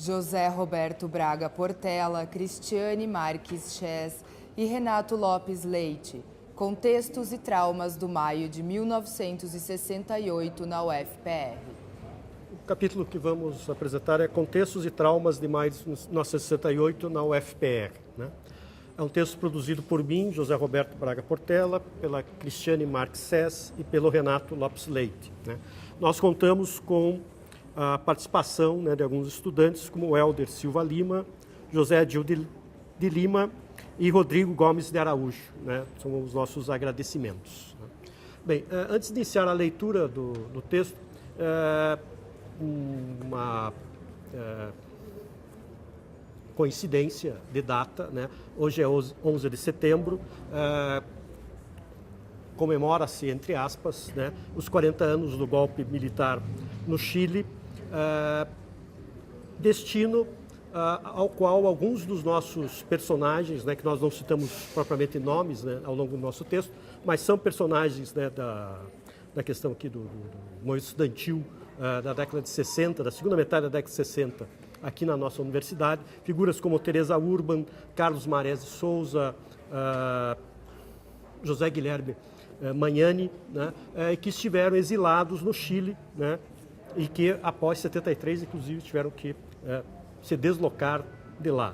José Roberto Braga Portela, Cristiane Marques Chess e Renato Lopes Leite. Contextos e traumas do maio de 1968 na UFPR. O capítulo que vamos apresentar é Contextos e Traumas de maio de 1968 na UFPR. É um texto produzido por mim, José Roberto Braga Portela, pela Cristiane Marques Chess e pelo Renato Lopes Leite. Nós contamos com a participação de alguns estudantes, como o Helder Silva Lima, José Adil de Lima e Rodrigo Gomes de Araújo. São os nossos agradecimentos. Bem, antes de iniciar a leitura do texto, uma coincidência de data, Hoje é 11 de setembro, comemora-se, entre aspas, os 40 anos do golpe militar no Chile, destino ao qual alguns dos nossos personagens, que nós não citamos propriamente nomes ao longo do nosso texto, mas são personagens da questão aqui do movimento estudantil da década de 60, da segunda metade da década de 60, aqui na nossa universidade, figuras como Teresa Urban, Carlos Marés de Souza, José Guilherme Magnani, que estiveram exilados no Chile, e que após 73, inclusive, tiveram que se deslocar de lá.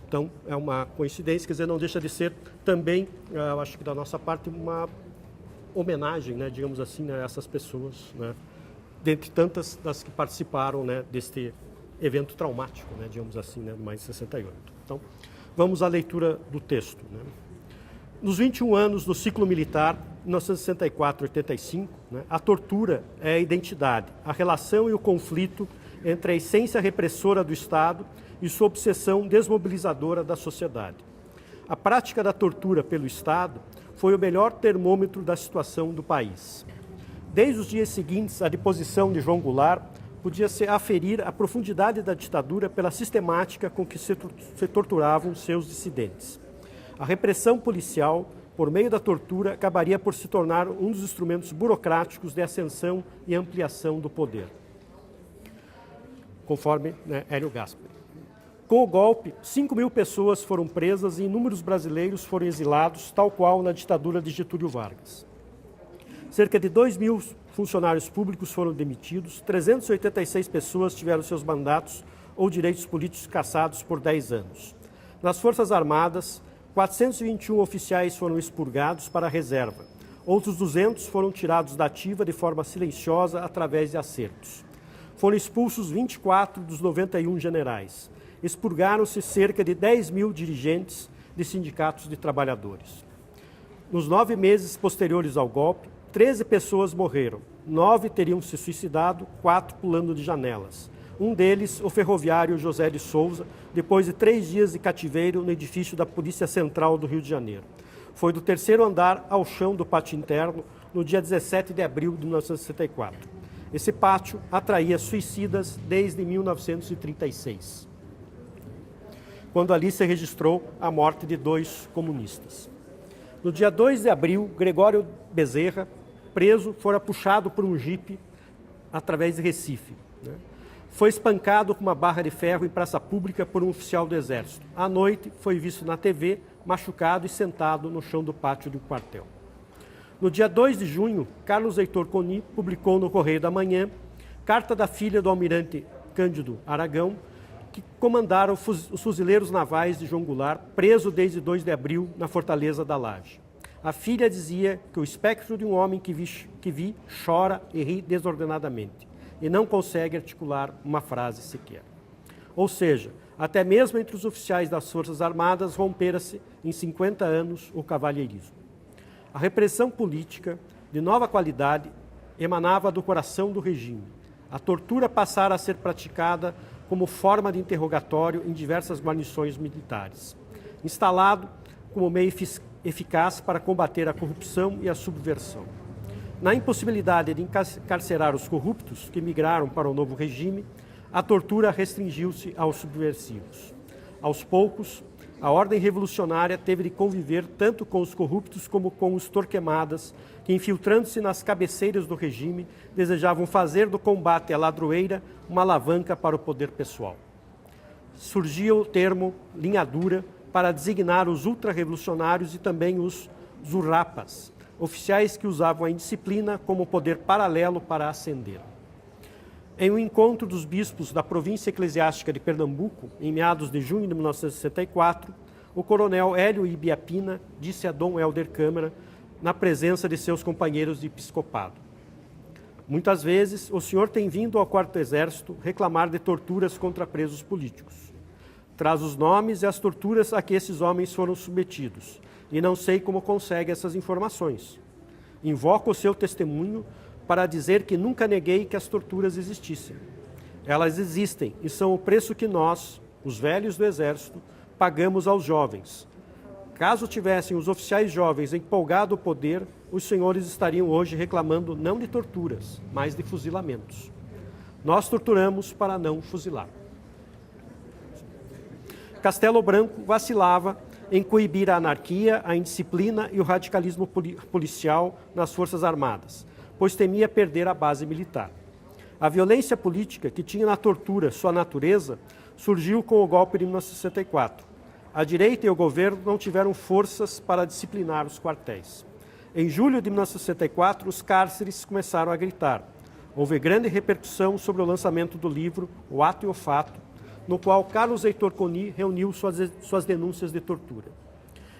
Então, é uma coincidência, quer dizer, não deixa de ser também, eu acho que da nossa parte, uma homenagem, digamos assim, a essas pessoas, dentre tantas das que participaram deste evento traumático, digamos assim, do maio de 68. Então, vamos à leitura do texto. Nos 21 anos do ciclo militar, 1964-85, a tortura é a identidade, a relação e o conflito entre a essência repressora do Estado e sua obsessão desmobilizadora da sociedade. A prática da tortura pelo Estado foi o melhor termômetro da situação do país. Desde os dias seguintes à deposição de João Goulart, podia-se aferir a profundidade da ditadura pela sistemática com que se torturavam seus dissidentes. A repressão policial, por meio da tortura, acabaria por se tornar um dos instrumentos burocráticos de ascensão e ampliação do poder. Conforme Hélio Gaspari. Com o golpe, 5.000 pessoas foram presas e inúmeros brasileiros foram exilados, tal qual na ditadura de Getúlio Vargas. Cerca de 2.000 funcionários públicos foram demitidos, 386 pessoas tiveram seus mandatos ou direitos políticos cassados por 10 anos. Nas Forças Armadas, 421 oficiais foram expurgados para a reserva. Outros 200 foram tirados da ativa de forma silenciosa através de acertos. Foram expulsos 24 dos 91 generais. Expurgaram-se cerca de 10.000 dirigentes de sindicatos de trabalhadores. Nos 9 meses posteriores ao golpe, 13 pessoas morreram. 9 teriam se suicidado, 4 pulando de janelas. Um deles, o ferroviário José de Souza, depois de 3 dias de cativeiro no edifício da Polícia Central do Rio de Janeiro. Foi do 3º andar ao chão do pátio interno no dia 17 de abril de 1964. Esse pátio atraía suicidas desde 1936, quando ali se registrou a morte de 2 comunistas. No dia 2 de abril, Gregório Bezerra, preso, fora puxado por um jipe através de Recife. Foi espancado com uma barra de ferro em praça pública por um oficial do Exército. À noite, foi visto na TV, machucado e sentado no chão do pátio do quartel. No dia 2 de junho, Carlos Heitor Coni publicou no Correio da Manhã carta da filha do almirante Cândido Aragão, que comandaram os fuzileiros navais de João Goulart, preso desde 2 de abril na Fortaleza da Laje. A filha dizia que o espectro de um homem que vi chora e ri desordenadamente e não consegue articular uma frase sequer. Ou seja, até mesmo entre os oficiais das Forças Armadas rompera-se em 50 anos o cavalheirismo. A repressão política, de nova qualidade, emanava do coração do regime. A tortura passara a ser praticada como forma de interrogatório em diversas guarnições militares, instalado como meio eficaz para combater a corrupção e a subversão. Na impossibilidade de encarcerar os corruptos que migraram para o novo regime, a tortura restringiu-se aos subversivos. Aos poucos, a ordem revolucionária teve de conviver tanto com os corruptos como com os torquemadas, que, infiltrando-se nas cabeceiras do regime, desejavam fazer do combate à ladroeira uma alavanca para o poder pessoal. Surgia o termo linha dura para designar os ultra-revolucionários e também os zurrapas, oficiais que usavam a indisciplina como poder paralelo para ascender. Em um encontro dos bispos da província eclesiástica de Pernambuco, em meados de junho de 1964, o coronel Hélio Ibiapina disse a Dom Helder Câmara, na presença de seus companheiros de episcopado: muitas vezes o senhor tem vindo ao Quarto Exército reclamar de torturas contra presos políticos. Traz os nomes e as torturas a que esses homens foram submetidos, e não sei como consegue essas informações. Invoco o seu testemunho para dizer que nunca neguei que as torturas existissem. Elas existem e são o preço que nós, os velhos do Exército, pagamos aos jovens. Caso tivessem os oficiais jovens empolgado o poder, os senhores estariam hoje reclamando não de torturas, mas de fuzilamentos. Nós torturamos para não fuzilar. Castelo Branco vacilava em coibir a anarquia, a indisciplina e o radicalismo policial nas Forças Armadas, pois temia perder a base militar. A violência política, que tinha na tortura sua natureza, surgiu com o golpe de 1964. A direita e o governo não tiveram forças para disciplinar os quartéis. Em julho de 1964, os cárceres começaram a gritar. Houve grande repercussão sobre o lançamento do livro O Ato e o Fato, no qual Carlos Heitor Coni reuniu suas denúncias de tortura.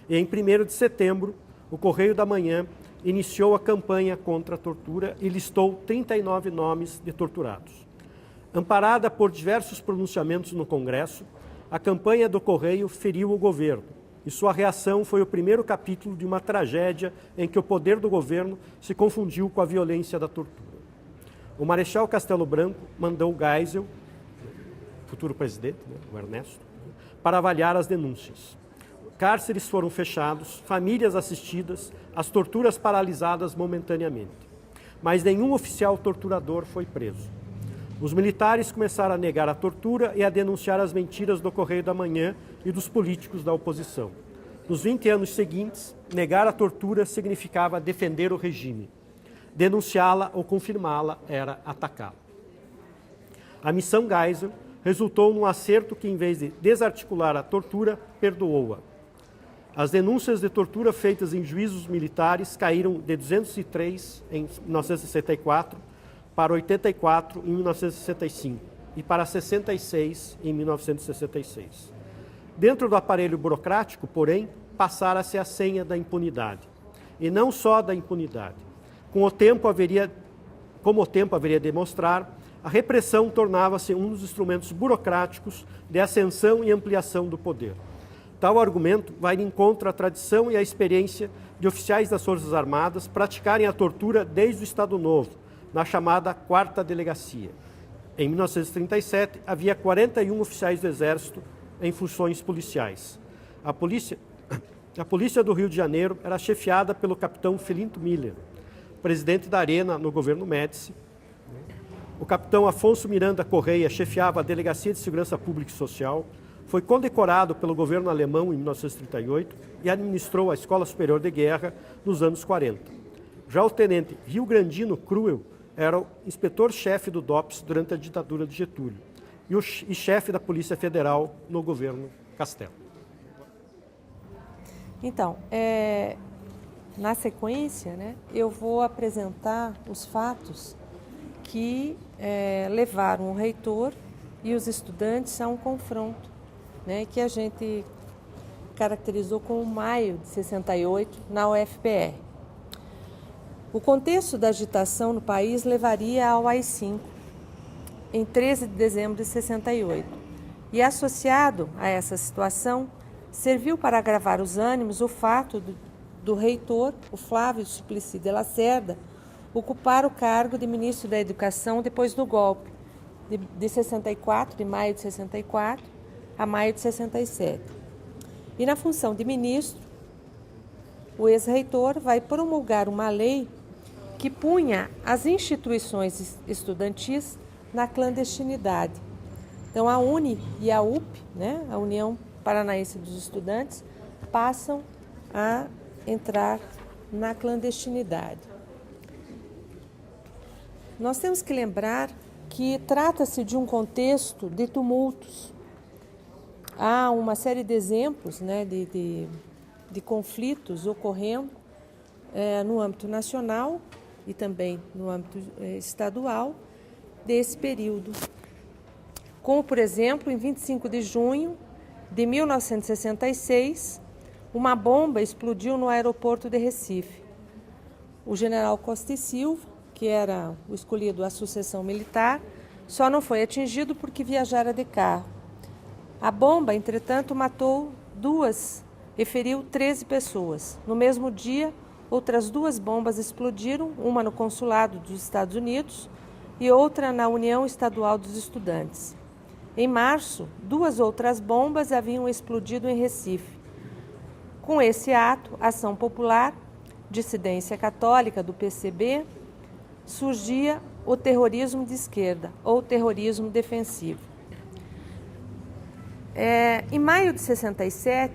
E em 1º de setembro, o Correio da Manhã iniciou a campanha contra a tortura e listou 39 nomes de torturados. Amparada por diversos pronunciamentos no Congresso, a campanha do Correio feriu o governo, e sua reação foi o primeiro capítulo de uma tragédia em que o poder do governo se confundiu com a violência da tortura. O Marechal Castelo Branco mandou Geisel, futuro presidente, o Ernesto, para avaliar as denúncias. Cárceres foram fechados, famílias assistidas, as torturas paralisadas momentaneamente. Mas nenhum oficial torturador foi preso. Os militares começaram a negar a tortura e a denunciar as mentiras do Correio da Manhã e dos políticos da oposição. Nos 20 anos seguintes, negar a tortura significava defender o regime. Denunciá-la ou confirmá-la era atacá-la. A missão Geisel resultou num acerto que, em vez de desarticular a tortura, perdoou-a. As denúncias de tortura feitas em juízos militares caíram de 203 em 1964 para 84 em 1965 e para 66 em 1966. Dentro do aparelho burocrático, porém, passara-se a senha da impunidade. E não só da impunidade. Como o tempo haveria de mostrar, a repressão tornava-se um dos instrumentos burocráticos de ascensão e ampliação do poder. Tal argumento vai de encontro à tradição e à experiência de oficiais das Forças Armadas praticarem a tortura desde o Estado Novo, na chamada Quarta Delegacia. Em 1937, havia 41 oficiais do Exército em funções policiais. A polícia do Rio de Janeiro era chefiada pelo capitão Felinto Miller, presidente da Arena no governo Médici. O capitão Afonso Miranda Correia chefiava a Delegacia de Segurança Pública e Social, foi condecorado pelo governo alemão em 1938 e administrou a Escola Superior de Guerra nos anos 40. Já o tenente Rio Grandino Cruel era o inspetor-chefe do DOPS durante a ditadura de Getúlio e chefe da Polícia Federal no governo Castelo. Então, na sequência, eu vou apresentar os fatos que levaram o reitor e os estudantes a um confronto, que a gente caracterizou como maio de 68 na UFPR. O contexto da agitação no país levaria ao AI-5, em 13 de dezembro de 68. E associado a essa situação, serviu para agravar os ânimos o fato do reitor, o Flávio Suplicy de Lacerda, ocupar o cargo de ministro da Educação depois do golpe, de 64, de maio de 64 a maio de 67. E na função de ministro, o ex-reitor vai promulgar uma lei que punha as instituições estudantis na clandestinidade. Então, a UNE e a UP, a União Paranaense dos Estudantes passam a entrar na clandestinidade. Nós temos que lembrar que trata-se de um contexto de tumultos. Há uma série de exemplos, né, de conflitos ocorrendo no âmbito nacional e também no âmbito estadual desse período. Como, por exemplo, em 25 de junho de 1966, uma bomba explodiu no aeroporto de Recife. O general Costa e Silva, que era o escolhido à sucessão militar, só não foi atingido porque viajara de carro. A bomba, entretanto, matou 2 e feriu 13 pessoas. No mesmo dia, outras 2 bombas explodiram, uma no consulado dos Estados Unidos e outra na União Estadual dos Estudantes. Em março, 2 outras bombas haviam explodido em Recife. Com esse ato, Ação Popular, dissidência católica do PCB, surgia o terrorismo de esquerda, ou terrorismo defensivo. Em maio de 67,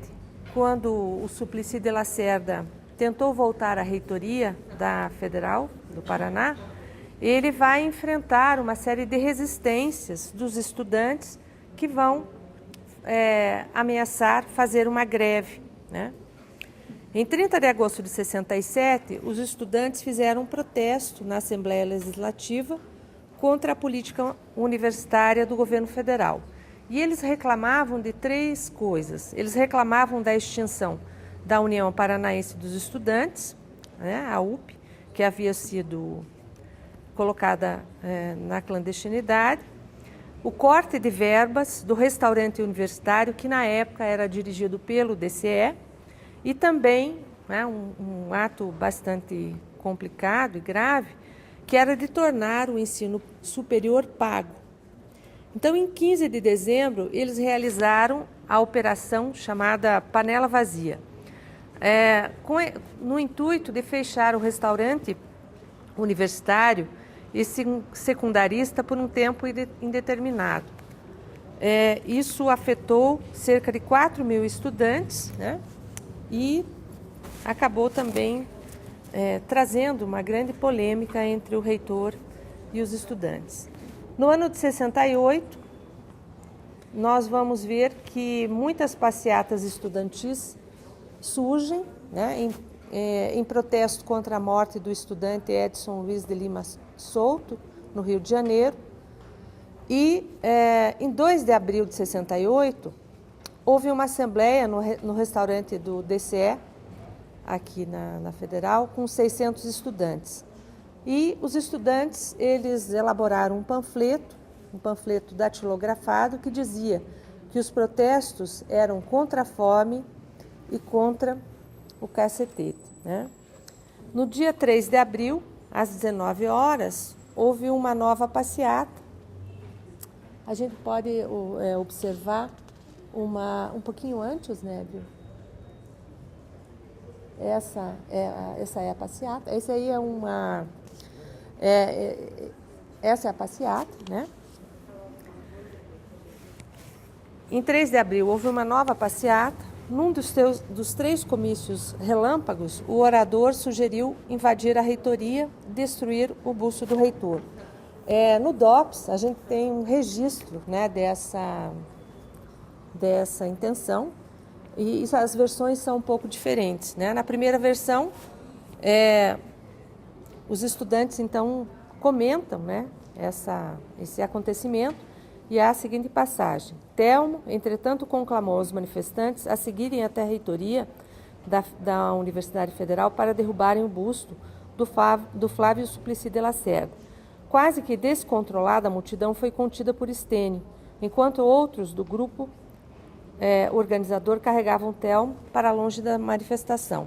quando o Suplicy de Lacerda tentou voltar à reitoria da Federal do Paraná, ele vai enfrentar uma série de resistências dos estudantes que vão ameaçar fazer uma greve, né? Em 30 de agosto de 67, os estudantes fizeram um protesto na Assembleia Legislativa contra a política universitária do governo federal. E eles reclamavam de 3 coisas. Eles reclamavam da extinção da União Paranaense dos Estudantes, né, a UP, que havia sido colocada na clandestinidade, o corte de verbas do restaurante universitário, que na época era dirigido pelo DCE, e também, né, um ato bastante complicado e grave, que era de tornar o ensino superior pago. Então, em 15 de dezembro, eles realizaram a operação chamada Panela Vazia, no intuito de fechar o restaurante universitário e secundarista por um tempo indeterminado. Isso afetou cerca de 4.000 estudantes, né? E acabou também trazendo uma grande polêmica entre o reitor e os estudantes. No ano de 68, nós vamos ver que muitas passeatas estudantis surgem, né, em protesto contra a morte do estudante Edson Luiz de Lima Souto, no Rio de Janeiro. E em 2 de abril de 68, houve uma assembleia no restaurante do DCE, aqui na Federal, com 600 estudantes. E os estudantes, eles elaboraram um panfleto datilografado, que dizia que os protestos eram contra a fome e contra o cacetete, né? No dia 3 de abril, às 19 horas, houve uma nova passeata. A gente pode observar um pouquinho antes, né, Bill? Essa é a passeata. Essa aí essa é a passeata, né? Em 3 de abril houve uma nova passeata. Num dos 3 comícios relâmpagos, o orador sugeriu invadir a reitoria, destruir o busto do reitor. No DOPS, a gente tem um registro, né, dessa intenção, e as versões são um pouco diferentes, né? Na primeira versão, os estudantes, então, comentam, né, esse acontecimento, e há a seguinte passagem: Telmo, entretanto, conclamou os manifestantes a seguirem até a reitoria da Universidade Federal para derrubarem o busto do Flávio Suplicy de Lacerda. Quase que descontrolada, a multidão foi contida por Estênio, enquanto outros do grupo organizador carregavam Telmo para longe da manifestação.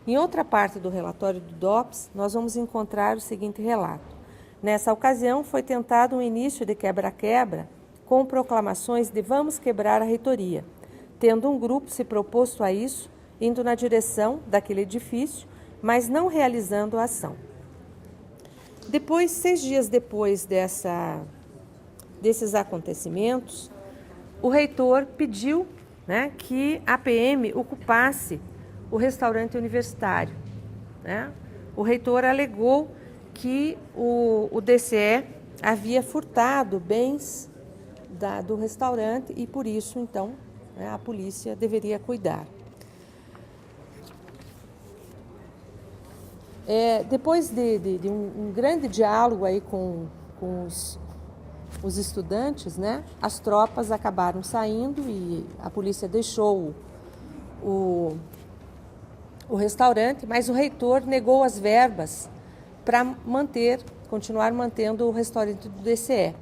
Em outra parte do relatório do DOPS, nós vamos encontrar o seguinte relato: nessa ocasião, foi tentado um início de quebra-quebra com proclamações de vamos quebrar a reitoria, tendo um grupo se proposto a isso, indo na direção daquele edifício, mas não realizando a ação. Depois, 6 dias depois desses acontecimentos, o reitor pediu né, que a PM ocupasse o restaurante universitário, né? O reitor alegou que o DCE havia furtado bens do restaurante e, por isso, então, né, a polícia deveria cuidar. Depois de um grande diálogo aí com os estudantes, né, as tropas acabaram saindo e a polícia deixou o restaurante, mas o reitor negou as verbas para continuar mantendo o restaurante do DCE,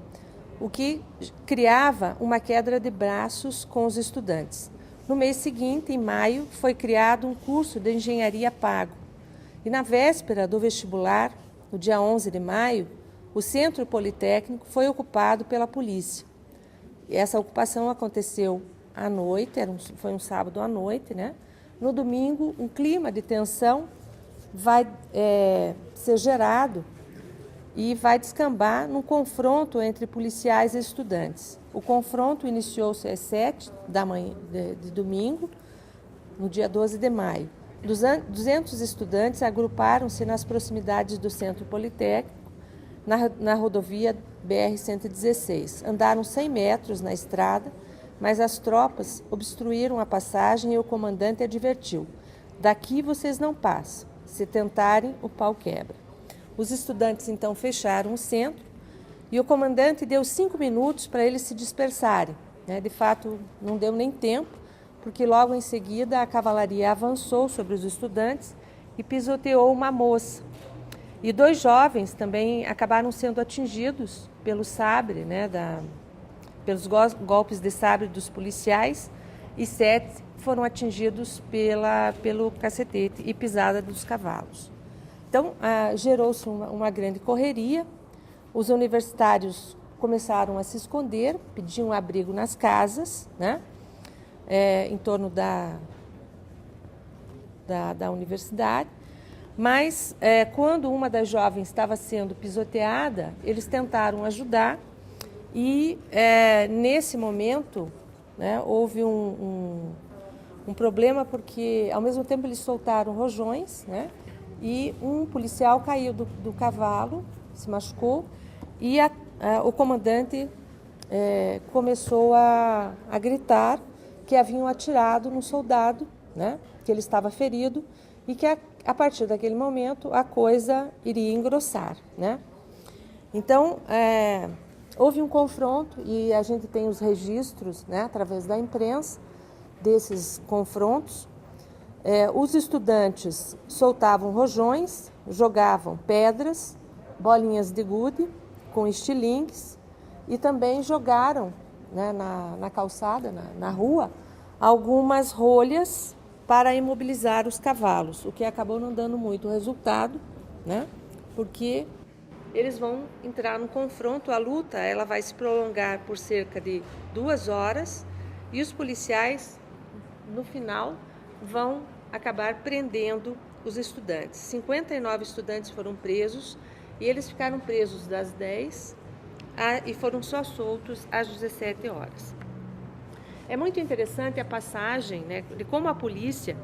o que criava uma queda de braços com os estudantes. No mês seguinte, em maio, foi criado um curso de engenharia pago. E na véspera do vestibular, no dia 11 de maio, o Centro Politécnico foi ocupado pela polícia. E essa ocupação aconteceu à noite, foi um sábado à noite, né? No domingo, um clima de tensão vai ser gerado e vai descambar num confronto entre policiais e estudantes. O confronto iniciou-se às 7 da manhã de domingo, no dia 12 de maio. 200 estudantes agruparam-se nas proximidades do Centro Politécnico, na rodovia BR-116. Andaram 100 metros na estrada, mas as tropas obstruíram a passagem e o comandante advertiu: "Daqui vocês não passam. Se tentarem, o pau quebra." Os estudantes então fecharam o centro e o comandante deu 5 minutos para eles se dispersarem, né? De fato, não deu nem tempo, porque logo em seguida a cavalaria avançou sobre os estudantes e pisoteou uma moça. E 2 jovens também acabaram sendo atingidos pelo sabre, né, pelos golpes de sabre dos policiais, e 7 foram atingidos pelo cacetete e pisada dos cavalos. Então, gerou-se uma grande correria, os universitários começaram a se esconder, pediam abrigo nas casas, né, em torno da universidade, mas quando uma das jovens estava sendo pisoteada, eles tentaram ajudar e nesse momento, né, houve um problema, porque ao mesmo tempo eles soltaram rojões, né, e um policial caiu do cavalo, se machucou, e o comandante começou a gritar que haviam atirado no soldado, né, que ele estava ferido e que a partir daquele momento a coisa iria engrossar, né? Então, houve um confronto e a gente tem os registros, né, através da imprensa desses confrontos. Os estudantes soltavam rojões, jogavam pedras, bolinhas de gude com estilingues e também jogaram, né, na calçada, na rua, algumas rolhas para imobilizar os cavalos, o que acabou não dando muito resultado, né, porque eles vão entrar no confronto. A luta ela vai se prolongar por cerca de 2 horas e os policiais, no final, vão acabar prendendo os estudantes. 59 estudantes foram presos e eles ficaram presos das 10 e foram só soltos às 17 horas. É muito interessante a passagem, né, de como a polícia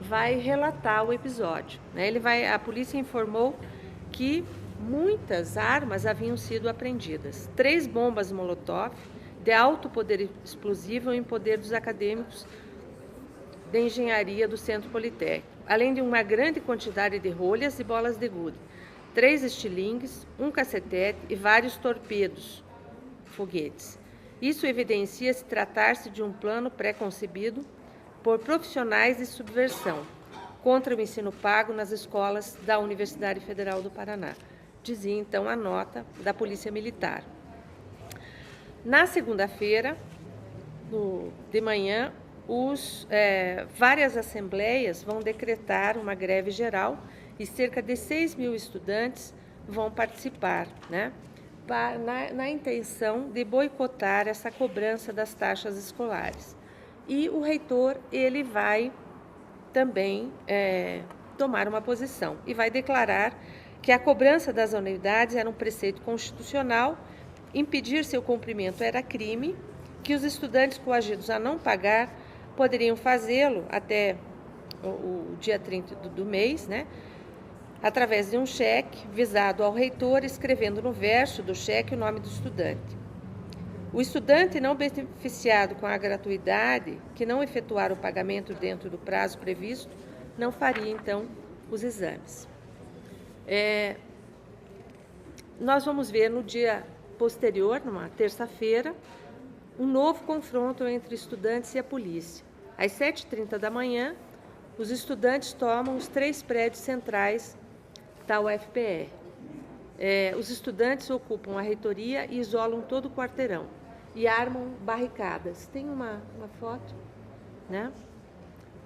vai relatar o episódio, né? A polícia informou que muitas armas haviam sido apreendidas. 3 bombas Molotov de alto poder explosivo em poder dos acadêmicos de engenharia do Centro Politécnico, além de uma grande quantidade de rolhas e bolas de gude, 3 estilingues, um cacetete e vários torpedos, foguetes. Isso evidencia-se tratar-se de um plano pré-concebido por profissionais de subversão contra o ensino pago nas escolas da Universidade Federal do Paraná, dizia então a nota da Polícia Militar. Na segunda-feira, de manhã, várias assembleias vão decretar uma greve geral e cerca de 6.000 estudantes vão participar, né, na intenção de boicotar essa cobrança das taxas escolares. E o reitor ele vai também tomar uma posição e vai declarar que a cobrança das anuidades era um preceito constitucional, impedir seu cumprimento era crime, que os estudantes coagidos a não pagar poderiam fazê-lo até o dia 30 do mês, né, através de um cheque visado ao reitor, escrevendo no verso do cheque o nome do estudante. O estudante não beneficiado com a gratuidade, que não efetuar o pagamento dentro do prazo previsto, não faria, então, os exames. Nós vamos ver no dia posterior, numa terça-feira, um novo confronto entre estudantes e a polícia. Às 7h30 da manhã, os estudantes tomam os 3 prédios centrais da UFPR. Os estudantes ocupam a reitoria e isolam todo o quarteirão e armam barricadas. Tem uma foto, né?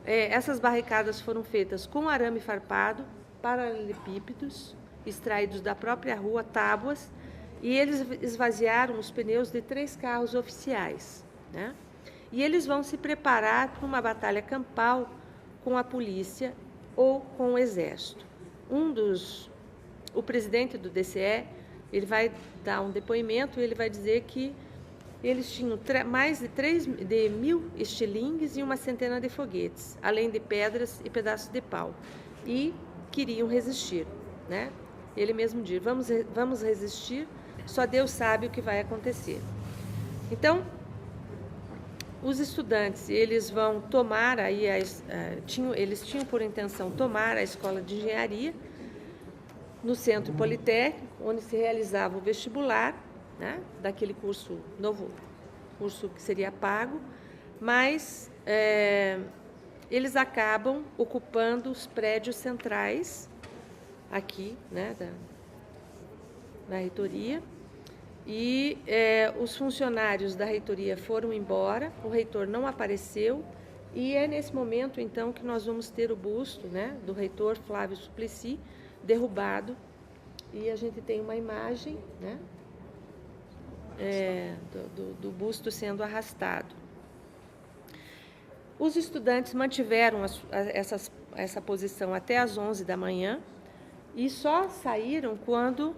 Essas barricadas foram feitas com arame farpado, paralelepípedos, extraídos da própria rua, tábuas, e eles esvaziaram os pneus de 3 carros oficiais, né? E eles vão se preparar para uma batalha campal com a polícia ou com o exército. O presidente do DCE, ele vai dar um depoimento e ele vai dizer que eles tinham mais de 1.000 estilingues e uma centena de foguetes, além de pedras e pedaços de pau, e queriam resistir, né? Ele mesmo diz: vamos resistir, só Deus sabe o que vai acontecer. Então, os estudantes, eles vão tomar aí, eles tinham por intenção tomar a escola de engenharia no Centro Politécnico, onde se realizava o vestibular, né, daquele curso novo, curso que seria pago, mas eles acabam ocupando os prédios centrais aqui, né, da reitoria, e os funcionários da reitoria foram embora, o reitor não apareceu, e é nesse momento, então, que nós vamos ter o busto, né, do reitor Flávio Suplicy derrubado, e a gente tem uma imagem, né, do busto sendo arrastado. Os estudantes mantiveram essa posição até às 11 da manhã e só saíram quando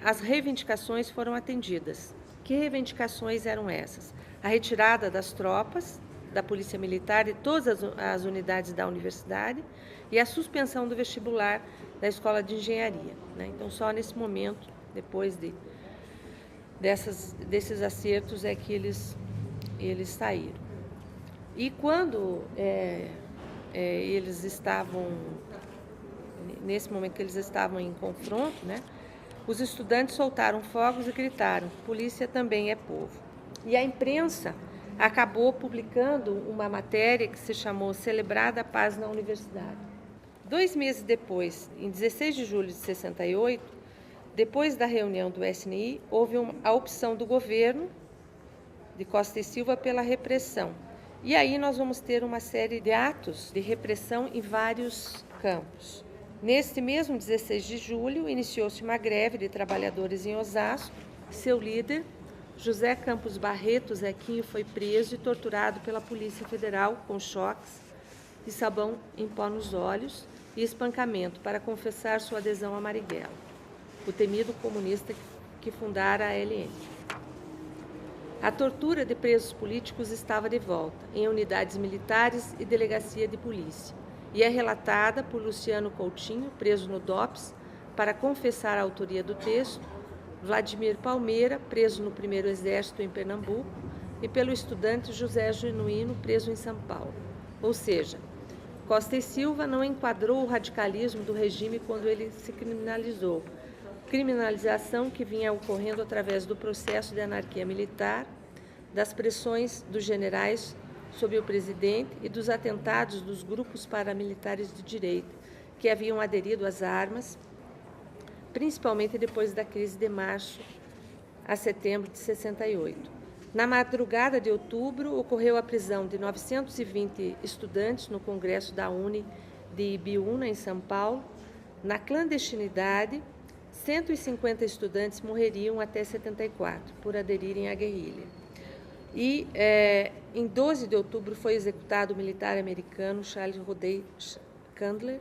as reivindicações foram atendidas. Que reivindicações eram essas? A retirada das tropas, da Polícia Militar e todas as unidades da universidade e a suspensão do vestibular da Escola de Engenharia, né? Então, só nesse momento, depois desses acertos, é que eles saíram. E quando eles estavam, nesse momento que eles estavam em confronto, né, os estudantes soltaram fogos e gritaram: polícia também é povo. E a imprensa acabou publicando uma matéria que se chamou Celebrada a Paz na Universidade. 2 meses depois, em 16 de julho de 68, depois da reunião do SNI, houve a opção do governo de Costa e Silva pela repressão. E aí nós vamos ter uma série de atos de repressão em vários campos. Neste mesmo 16 de julho, iniciou-se uma greve de trabalhadores em Osasco. Seu líder, José Campos Barreto Zequinho, foi preso e torturado pela Polícia Federal com choques e sabão em pó nos olhos e espancamento para confessar sua adesão a Marighella, o temido comunista que fundara a ALN. A tortura de presos políticos estava de volta, em unidades militares e delegacia de polícia, e é relatada por Luciano Coutinho, preso no DOPS, para confessar a autoria do texto, Vladimir Palmeira, preso no 1º Exército em Pernambuco, e pelo estudante José Genuíno, preso em São Paulo. Ou seja, Costa e Silva não enquadrou o radicalismo do regime quando ele se criminalizou. Criminalização que vinha ocorrendo através do processo de anarquia militar, das pressões dos generais sobre o presidente e dos atentados dos grupos paramilitares de direita, que haviam aderido às armas, principalmente depois da crise de março a setembro de 68. Na madrugada de outubro, ocorreu a prisão de 920 estudantes no Congresso da UNE de Ibiúna, em São Paulo. Na clandestinidade, 150 estudantes morreriam até 74 por aderirem à guerrilha. E em 12 de outubro foi executado o militar americano Charles Rodney Chandler.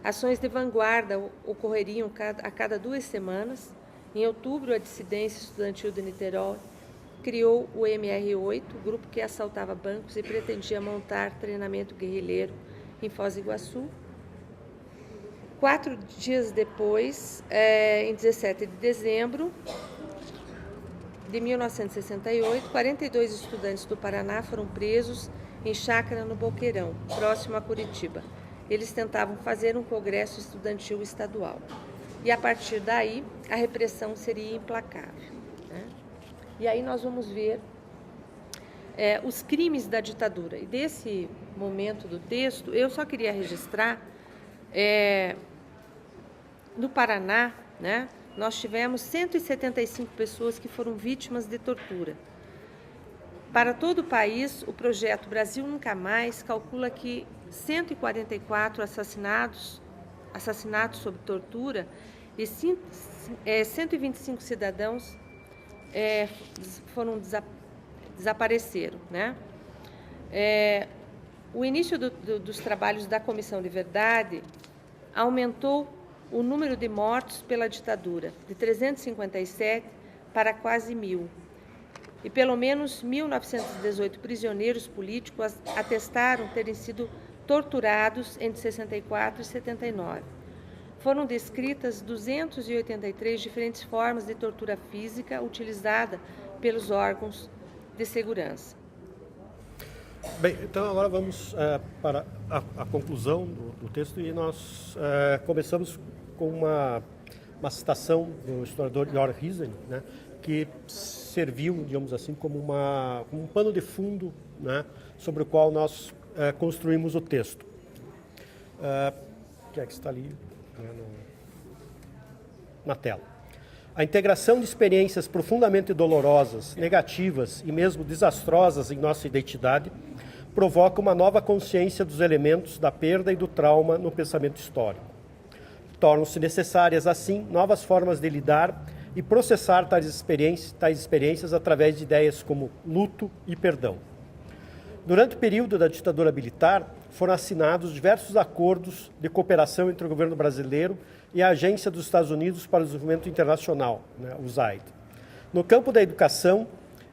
Ações de vanguarda ocorreriam a cada 2 semanas. Em outubro, a dissidência estudantil de Niterói criou o MR8, grupo que assaltava bancos e pretendia montar treinamento guerrilheiro em Foz do Iguaçu. 4 dias depois, em 17 de dezembro de 1968, 42 estudantes do Paraná foram presos em chácara no Boqueirão, próximo a Curitiba. Eles tentavam fazer um congresso estudantil estadual. E a partir daí, a repressão seria implacável, né? E aí nós vamos ver os crimes da ditadura. E desse momento do texto, eu só queria registrar, no Paraná, né, nós tivemos 175 pessoas que foram vítimas de tortura. Para todo o país, o projeto Brasil Nunca Mais calcula que 144 assassinatos sob tortura e 125 cidadãos desapareceram, né? O início dos trabalhos da Comissão de Verdade aumentou o número de mortos pela ditadura, de 357 para quase 1.000. E pelo menos 1.918 prisioneiros políticos atestaram terem sido torturados entre 64 e 79. Foram descritas 283 diferentes formas de tortura física utilizada pelos órgãos de segurança. Bem, então agora vamos para a conclusão do texto e nós começamos com uma citação do historiador Jörg Husserl, né, que serviu, digamos assim, como um pano de fundo, né, sobre o qual nós construímos o texto. Que está ali, né, na tela. A integração de experiências profundamente dolorosas, negativas e mesmo desastrosas em nossa identidade provoca uma nova consciência dos elementos da perda e do trauma no pensamento histórico. Tornam-se necessárias, assim, novas formas de lidar e processar tais experiências através de ideias como luto e perdão. Durante o período da ditadura militar, foram assinados diversos acordos de cooperação entre o governo brasileiro e a Agência dos Estados Unidos para o Desenvolvimento Internacional, né, USAID. No campo da educação,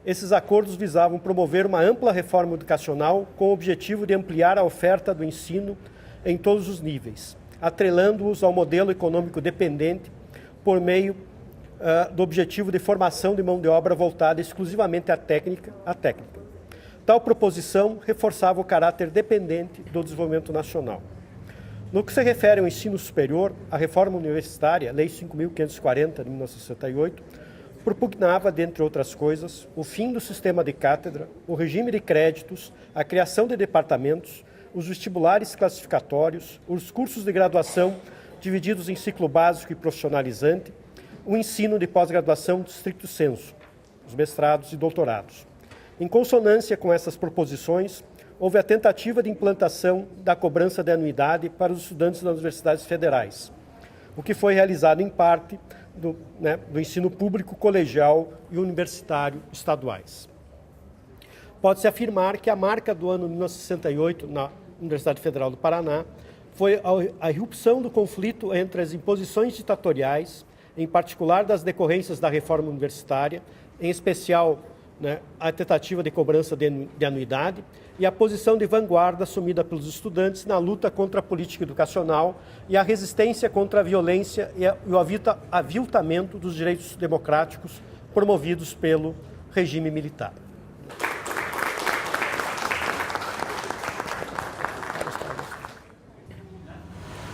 esses acordos visavam promover uma ampla reforma educacional com o objetivo de ampliar a oferta do ensino em todos os níveis, atrelando-os ao modelo econômico dependente por meio do objetivo de formação de mão de obra voltada exclusivamente à técnica. Tal proposição reforçava o caráter dependente do desenvolvimento nacional. No que se refere ao ensino superior, a reforma universitária, Lei 5.540, de 1968, propugnava, dentre outras coisas, o fim do sistema de cátedra, o regime de créditos, a criação de departamentos, os vestibulares classificatórios, os cursos de graduação divididos em ciclo básico e profissionalizante, o ensino de pós-graduação de stricto sensu, os mestrados e doutorados. Em consonância com essas proposições, houve a tentativa de implantação da cobrança de anuidade para os estudantes das universidades federais, o que foi realizado em parte do ensino público, colegial e universitário estaduais. Pode-se afirmar que a marca do ano 1968 na Universidade Federal do Paraná foi a irrupção do conflito entre as imposições ditatoriais, em particular das decorrências da reforma universitária, em especial, né, a tentativa de cobrança de anuidade e a posição de vanguarda assumida pelos estudantes na luta contra a política educacional e a resistência contra a violência e o aviltamento dos direitos democráticos promovidos pelo regime militar.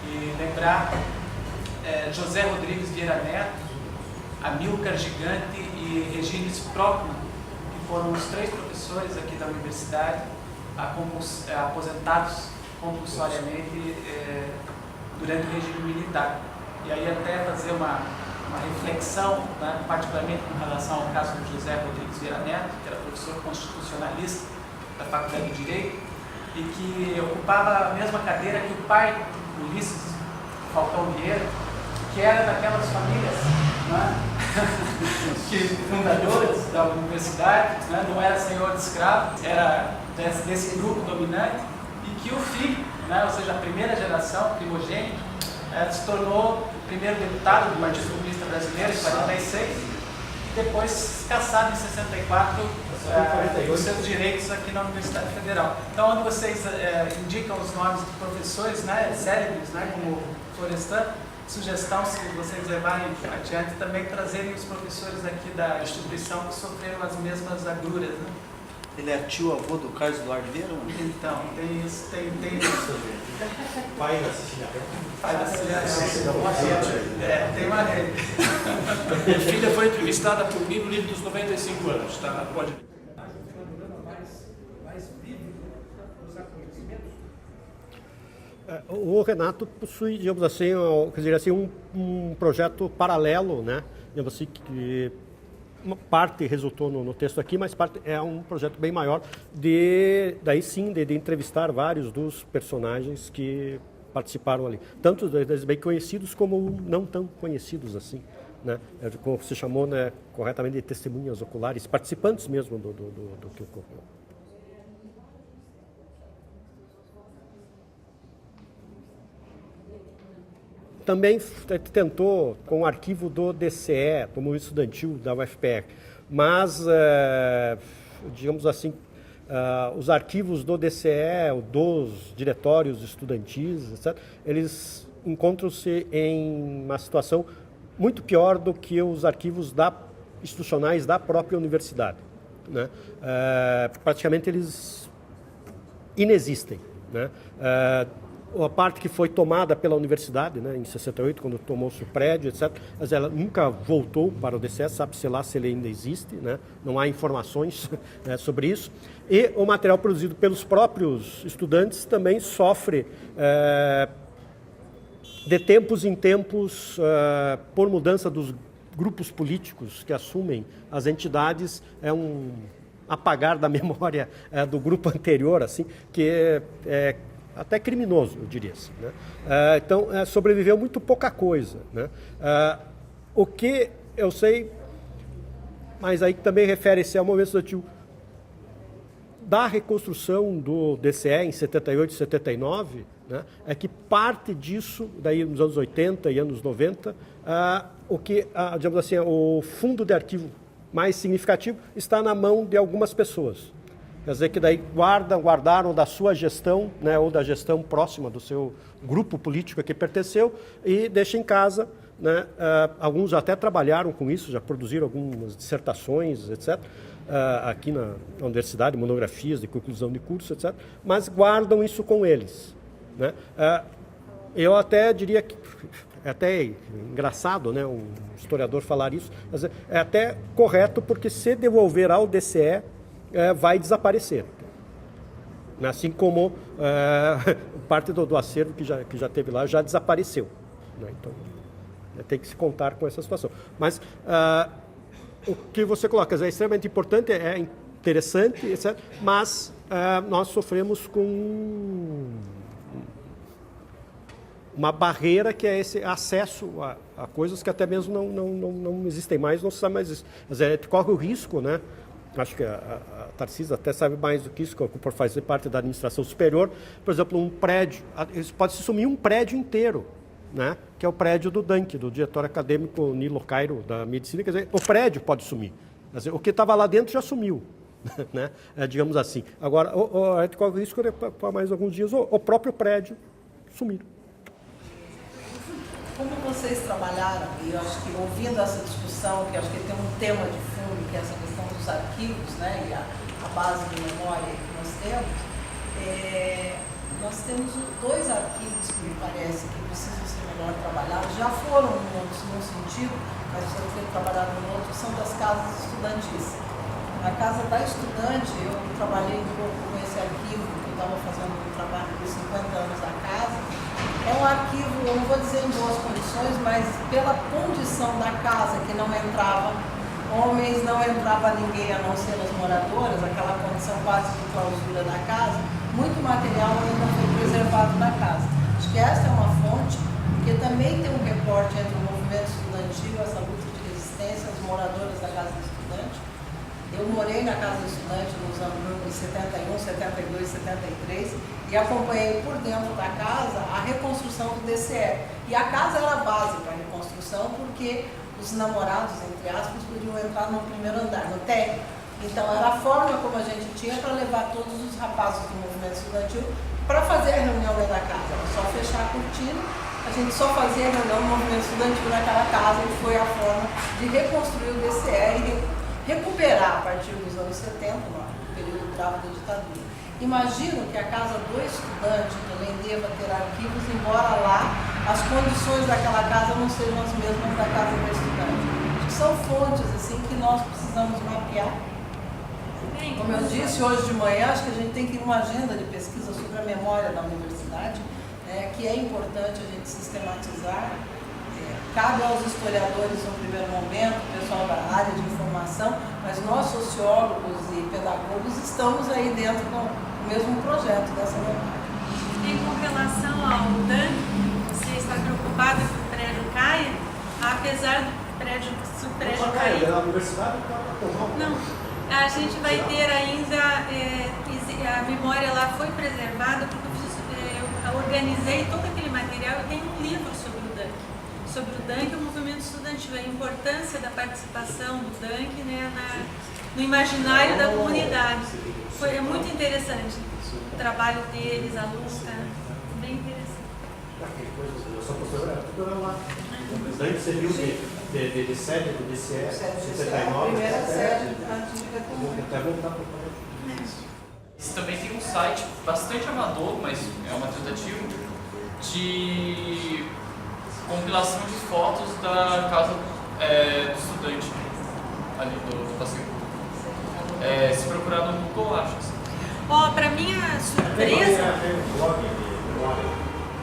E lembrar José Rodrigues Vieira Neto, Amilcar Gigante e Regines Prockmann, que foram os 3 professores aqui da universidade, aposentados compulsoriamente durante o regime militar. E aí até fazer uma reflexão, né, particularmente com relação ao caso do José Rodrigues Vieira Neto, que era professor constitucionalista da Faculdade de Direito e que ocupava a mesma cadeira que o pai, Ulisses Falcão Vieira, que era daquelas famílias, né, fundadoras da universidade, né, não era senhor de escravos, era desse grupo dominante, e que o filho, né, ou seja, a primeira geração, primogênito, se tornou o primeiro deputado do Partido Comunista Brasileiro em 46, depois caçado em 64 os seus direitos aqui na Universidade Federal. Então, onde vocês indicam os nomes de professores, né, célebres, né, como Florestan, sugestão, se vocês levarem adiante, também trazerem os professores aqui da instituição que sofreram as mesmas agruras, né? Ele é tio-avô do Carlos Eduardo Vieira? Então, tem isso, tem isso. Pai da Cecília. Pai da Cecília. Tem uma rede. Minha filha foi entrevistada por mim no livro dos 95 anos, tá? Pode. O Renato possui, digamos assim, quer dizer, assim, um projeto paralelo, né? Digamos assim, que uma parte resultou no texto aqui, mas parte é um projeto bem maior daí sim, de entrevistar vários dos personagens que participaram ali. Tanto dos bem conhecidos como não tão conhecidos assim, né? Como se chamou, né, corretamente, de testemunhas oculares, participantes mesmo do que ocorreu. Também tentou com o arquivo do DCE, do Movimento Estudantil da UFPR, mas, digamos assim, os arquivos do DCE, dos diretórios estudantis, etc., eles encontram-se em uma situação muito pior do que os arquivos institucionais da própria universidade, né? Praticamente eles inexistem, né? A parte que foi tomada pela universidade, né, em 68, quando tomou-se o prédio, etc., mas ela nunca voltou para o DCE, sabe-se lá se ele ainda existe, né? Não há informações sobre isso. E o material produzido pelos próprios estudantes também sofre, de tempos em tempos, por mudança dos grupos políticos que assumem as entidades, um apagar da memória do grupo anterior, assim, que é até criminoso, eu diria assim, né? Então, sobreviveu muito pouca coisa, né? O que eu sei, mas aí também refere-se ao movimento estudantil da reconstrução do DCE em 78 e 79, né, é que parte disso, daí nos anos 80 e anos 90, digamos assim, o fundo de arquivo mais significativo está na mão de algumas pessoas. Quer dizer que daí guardaram da sua gestão, né, ou da gestão próxima do seu grupo político a que pertenceu e deixam em casa, né, alguns até trabalharam com isso, já produziram algumas dissertações, etc., aqui na universidade, monografias de conclusão de curso, etc., mas guardam isso com eles, né? Eu até diria que é até engraçado, né, um historiador falar isso, mas é até correto, porque se devolver ao DCE, vai desaparecer. Assim como parte do acervo que já teve lá já desapareceu, né? Então, tem que se contar com essa situação. Mas o que você coloca é extremamente importante, é interessante, etc., mas nós sofremos com uma barreira que é esse acesso a coisas que até mesmo não existem mais, não se sabe mais isso. Mas corre o risco, né? Acho que a Tarcísio até sabe mais do que isso, por fazer parte da administração superior. Por exemplo, um prédio, pode-se sumir um prédio inteiro, né? Que é o prédio do DANC, do diretor acadêmico Nilo Cairo, da medicina. Quer dizer, o prédio pode sumir. Quer dizer, o que estava lá dentro já sumiu, né? Digamos assim. Agora, corre o risco de, por mais alguns dias, o próprio prédio sumir. Como vocês trabalharam, e eu acho que ouvindo essa discussão, que eu acho que tem um tema de fundo, que é essa questão dos arquivos, né, e a base de memória que nós temos dois arquivos que me parece que precisam ser melhor trabalhados, já foram num sentido, mas precisam ter trabalhado no outro, são das casas estudantis. Na casa da estudante, eu trabalhei um pouco com esse arquivo, que eu estava fazendo um trabalho de 50 anos da casa. É um arquivo, eu não vou dizer em boas condições, mas pela condição da casa, que não entrava homens, não entrava ninguém a não ser as moradoras, aquela condição quase de clausura da casa, muito material ainda foi preservado na casa. Acho que essa é uma fonte, porque também tem um recorte entre o movimento estudantil, essa luta de resistência, as moradoras da casa do estudante, Eu morei na Casa do Estudante nos anos 71, 72, 73 e acompanhei por dentro da casa a reconstrução do DCE. E a casa era a base para a reconstrução porque os namorados, entre aspas, podiam entrar no primeiro andar, no térreo. Então era a forma como a gente tinha para levar todos os rapazes do movimento estudantil para fazer a reunião dentro da casa. Era só fechar a cortina, a gente só fazia a reunião do movimento estudantil naquela casa e foi a forma de reconstruir o DCE e recuperar a partir dos anos 70, no período grave da ditadura. Imagino que a casa do estudante também deva ter arquivos, embora lá as condições daquela casa não sejam as mesmas da casa do estudante. Acho que são fontes assim que nós precisamos mapear. Como eu disse hoje de manhã, acho que a gente tem que ir numa agenda de pesquisa sobre a memória da universidade, né, que é importante a gente sistematizar. Cabe aos historiadores no primeiro momento, o pessoal da área de informação, mas nós sociólogos e pedagogos estamos aí dentro do mesmo projeto dessa memória. E com relação ao DAN, você está preocupado que o prédio caia, apesar do prédio, se o prédio cair... A universidade está Não, a gente vai ter ainda, a memória lá foi preservada porque eu organizei todo aquele material e tem um livro sobre o DANC e o movimento estudantil, a importância da participação do DANC, né, no imaginário da comunidade. É muito interessante o trabalho deles, a luta, bem interessante. O DANC serviu de sede do DCE, 79. A primeira sede antiga comum. Isso também tem um site bastante amador, mas é uma tentativa de compilação de fotos da casa do estudante ali do passeio. Se procurar no Google, acha. Ó, para minha surpresa, Tem um blog de memória.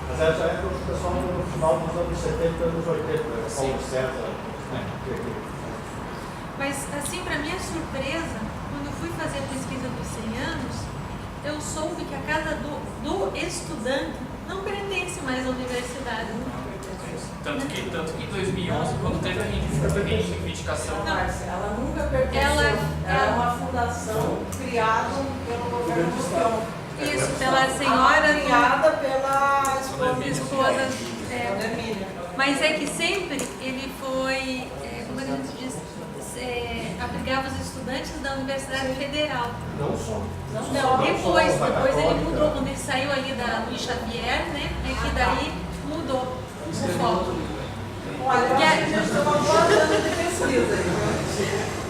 Mas essa época o pessoal no final dos anos 70 e anos 80, Paulo César, né? mas assim, para minha surpresa, quando eu fui fazer a pesquisa dos 100 anos, eu soube que a casa do estudante não pertence mais à universidade. Tanto que em 2011, quando teve a reivindicação... Não, ela nunca pertenceu. Ela é uma fundação criada pelo governo Mourão. Isso, pela senhora... Criada pela esposa Emília. Mas é que sempre ele foi, como a gente diz, abrigava os estudantes da Universidade Federal. Não só. Depois ele mudou, quando ele saiu ali da Luiz Xavier, né? É que daí mudou o foco. Olha, a gente está uma boa de pesquisa aí.